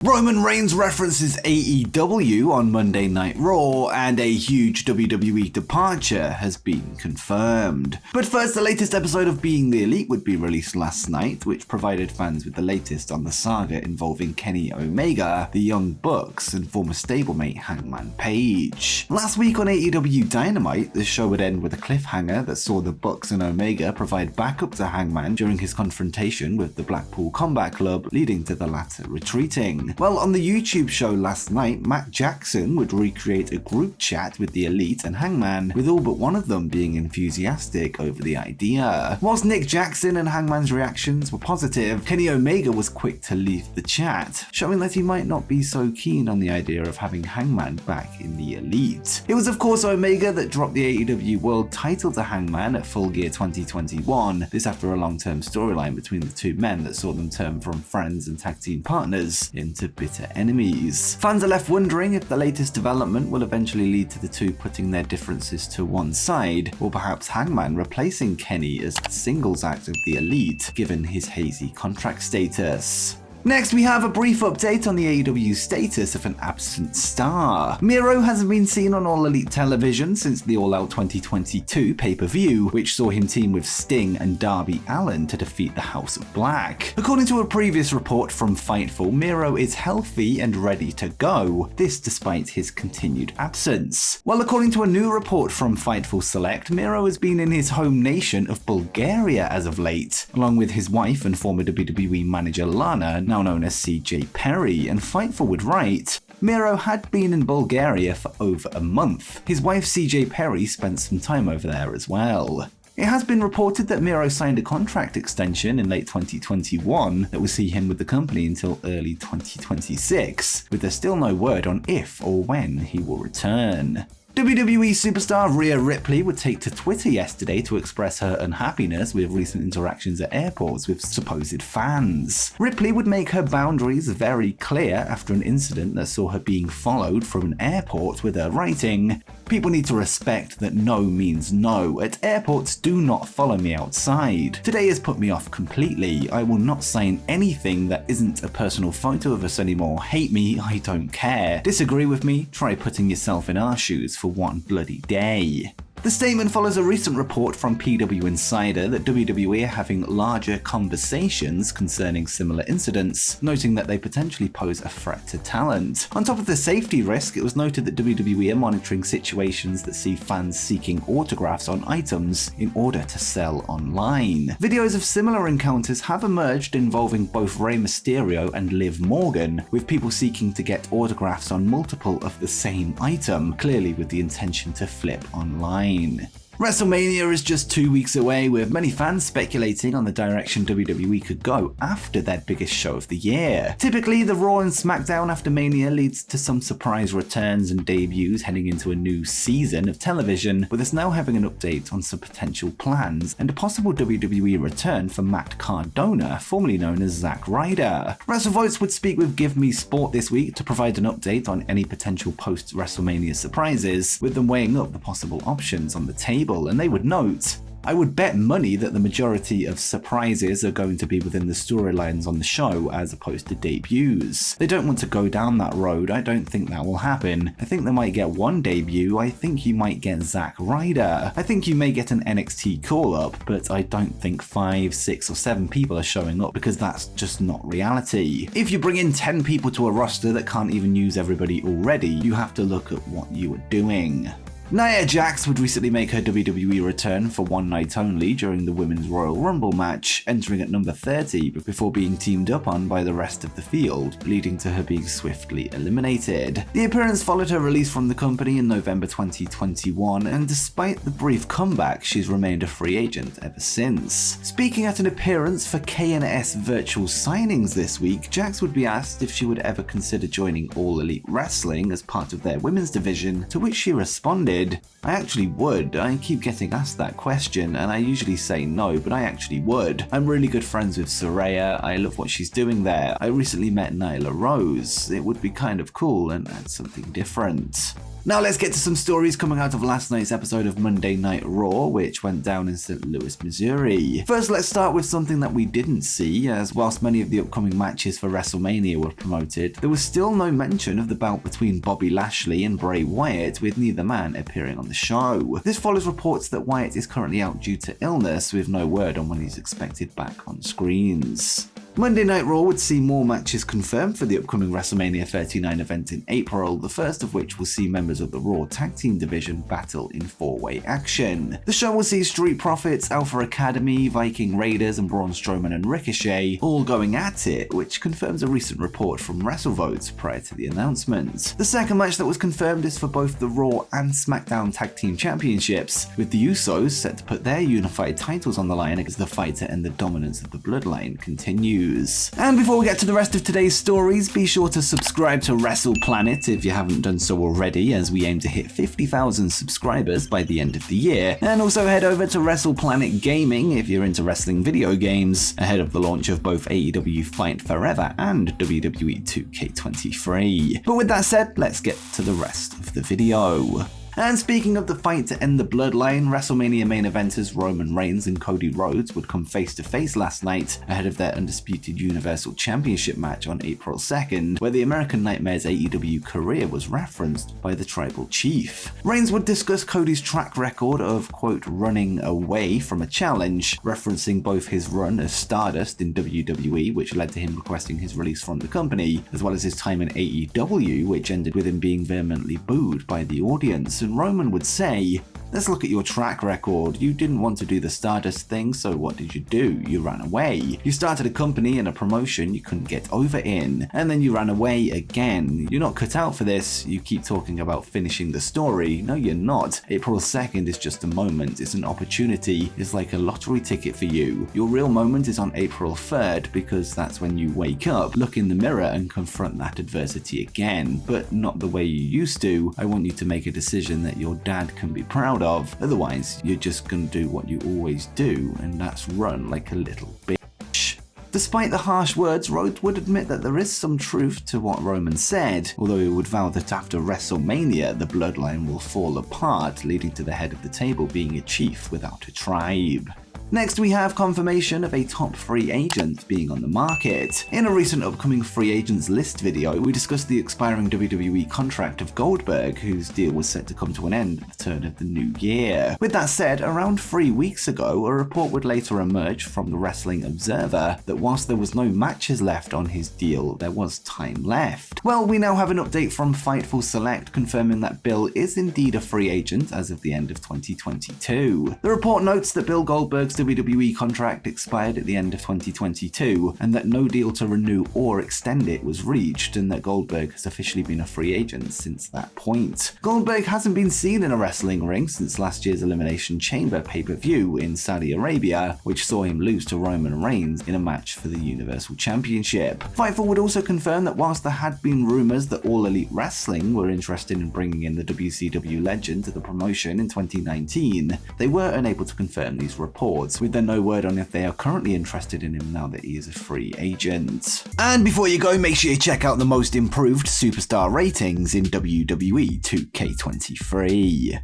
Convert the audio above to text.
Roman Reigns references AEW on Monday Night Raw, and a huge WWE departure has been confirmed. But first, the latest episode of Being the Elite would be released last night, which provided fans with the latest on the saga involving Kenny Omega, the Young Bucks, and former stablemate Hangman Page. Last week on AEW Dynamite, the show would end with a cliffhanger that saw the Bucks and Omega provide backup to Hangman during his confrontation with the Blackpool Combat Club, leading to the latter retreating. Well, on the YouTube show last night, Matt Jackson would recreate a group chat with the Elite and Hangman, with all but one of them being enthusiastic over the idea. Whilst Nick Jackson and Hangman's reactions were positive, Kenny Omega was quick to leave the chat, showing that he might not be so keen on the idea of having Hangman back in the Elite. It was of course Omega that dropped the AEW World title to Hangman at Full Gear 2021, this after a long-term storyline between the two men that saw them turn from friends and tag team partners into bitter enemies. Fans are left wondering if the latest development will eventually lead to the two putting their differences to one side, or perhaps Hangman replacing Kenny as the singles act of the Elite, given his hazy contract status. Next, we have a brief update on the AEW status of an absent star. Miro hasn't been seen on All Elite television since the All Out 2022 pay-per-view, which saw him team with Sting and Darby Allin to defeat the House of Black. According to a previous report from Fightful, Miro is healthy and ready to go, this despite his continued absence. While according to a new report from Fightful Select, Miro has been in his home nation of Bulgaria as of late, along with his wife and former WWE manager Lana, now known as CJ Perry, and Fightful would write, Miro had been in Bulgaria for over a month. His wife CJ Perry spent some time over there as well. It has been reported that Miro signed a contract extension in late 2021 that will see him with the company until early 2026, with there's still no word on if or when he will return. WWE superstar Rhea Ripley would take to Twitter yesterday to express her unhappiness with recent interactions at airports with supposed fans. Ripley would make her boundaries very clear after an incident that saw her being followed from an airport with her writing, "People need to respect that no means no. At airports, do not follow me outside. Today has put me off completely. I will not sign anything that isn't a personal photo of us anymore. Hate me, I don't care. Disagree with me? Try putting yourself in our shoes for one bloody day." The statement follows a recent report from PW Insider that WWE are having larger conversations concerning similar incidents, noting that they potentially pose a threat to talent. On top of the safety risk, it was noted that WWE are monitoring situations that see fans seeking autographs on items in order to sell online. Videos of similar encounters have emerged involving both Rey Mysterio and Liv Morgan, with people seeking to get autographs on multiple of the same item, clearly with the intention to flip online. WrestleMania is just 2 weeks away, with many fans speculating on the direction WWE could go after their biggest show of the year. Typically, the Raw and SmackDown after Mania leads to some surprise returns and debuts heading into a new season of television, with us now having an update on some potential plans and a possible WWE return for Matt Cardona, formerly known as Zack Ryder. WrestleVotes would speak with Give Me Sport this week to provide an update on any potential post-WrestleMania surprises, with them weighing up the possible options on the table, and they would note, "I would bet money that the majority of surprises are going to be within the storylines on the show as opposed to debuts. They don't want to go down that road. I don't think that will happen. I think they might get one debut. I think you might get Zack Ryder. I think you may get an NXT call-up, but I don't think 5, 6 or 7 people are showing up because that's just not reality. If you bring in 10 people to a roster that can't even use everybody already, you have to look at what you are doing." Nia Jax would recently make her WWE return for one night only during the Women's Royal Rumble match, entering at number 30 before being teamed up on by the rest of the field, leading to her being swiftly eliminated. The appearance followed her release from the company in November 2021, and despite the brief comeback, she's remained a free agent ever since. Speaking at an appearance for K&S Virtual Signings this week, Jax would be asked if she would ever consider joining All Elite Wrestling as part of their women's division, to which she responded, "I actually would. I keep getting asked that question and I usually say no, but I actually would. I'm really good friends with Saraya. I love what she's doing there. I recently met Nyla Rose. It would be kind of cool and add something different." Now let's get to some stories coming out of last night's episode of Monday Night Raw, which went down in St. Louis, Missouri. First, let's start with something that we didn't see, as whilst many of the upcoming matches for WrestleMania were promoted, there was still no mention of the bout between Bobby Lashley and Bray Wyatt, with neither man appearing on the show. This follows reports that Wyatt is currently out due to illness, with no word on when he's expected back on screens. Monday Night Raw would see more matches confirmed for the upcoming WrestleMania 39 event in April, the first of which will see members of the Raw Tag Team division battle in 4-way action. The show will see Street Profits, Alpha Academy, Viking Raiders, and Braun Strowman and Ricochet all going at it, which confirms a recent report from WrestleVotes prior to the announcement. The second match that was confirmed is for both the Raw and SmackDown Tag Team Championships, with the Usos set to put their unified titles on the line as the fight to end the dominance of the Bloodline continues. And before we get to the rest of today's stories, be sure to subscribe to WrestlePlanet if you haven't done so already, as we aim to hit 50,000 subscribers by the end of the year. And also head over to WrestlePlanet Gaming if you're into wrestling video games, ahead of the launch of both AEW Fight Forever and WWE 2K23. But with that said, let's get to the rest of the video. And speaking of the fight to end the Bloodline, WrestleMania main eventers Roman Reigns and Cody Rhodes would come face to face last night ahead of their undisputed Universal Championship match on April 2nd, where the American Nightmare's AEW career was referenced by the Tribal Chief. Reigns would discuss Cody's track record of, quote, running away from a challenge, referencing both his run as Stardust in WWE, which led to him requesting his release from the company, as well as his time in AEW, which ended with him being vehemently booed by the audience. And Roman would say, "Let's look at your track record. You didn't want to do the Stardust thing, so what did you do? You ran away. You started a company and a promotion you couldn't get over in, and then you ran away again. You're not cut out for this. You keep talking about finishing the story. No, you're not. April 2nd is just a moment. It's an opportunity. It's like a lottery ticket for you. Your real moment is on April 3rd, because that's when you wake up, look in the mirror, and confront that adversity again. But not the way you used to. I want you to make a decision that your dad can be proud of. Otherwise, you're just gonna do what you always do, and that's run like a little bitch." Despite the harsh words, Rhodes would admit that there is some truth to what Roman said, although he would vow that after WrestleMania, the Bloodline will fall apart, leading to the head of the table being a chief without a tribe. Next, we have confirmation of a top free agent being on the market. In a recent upcoming free agents list video, we discussed the expiring WWE contract of Goldberg, whose deal was set to come to an end at the turn of the new year. With that said, around 3 weeks ago, a report would later emerge from the Wrestling Observer that whilst there was no matches left on his deal, there was time left. Well, we now have an update from Fightful Select confirming that Bill is indeed a free agent as of the end of 2022. The report notes that Bill Goldberg's WWE contract expired at the end of 2022, and that no deal to renew or extend it was reached, and that Goldberg has officially been a free agent since that point. Goldberg hasn't been seen in a wrestling ring since last year's Elimination Chamber pay-per-view in Saudi Arabia, which saw him lose to Roman Reigns in a match for the Universal Championship. Fightful would also confirm that whilst there had been rumors that All Elite Wrestling were interested in bringing in the WCW legend to the promotion in 2019, they were unable to confirm these reports, with there no word on if they are currently interested in him now that he is a free agent. And before you go, make sure you check out the most improved superstar ratings in WWE 2K23.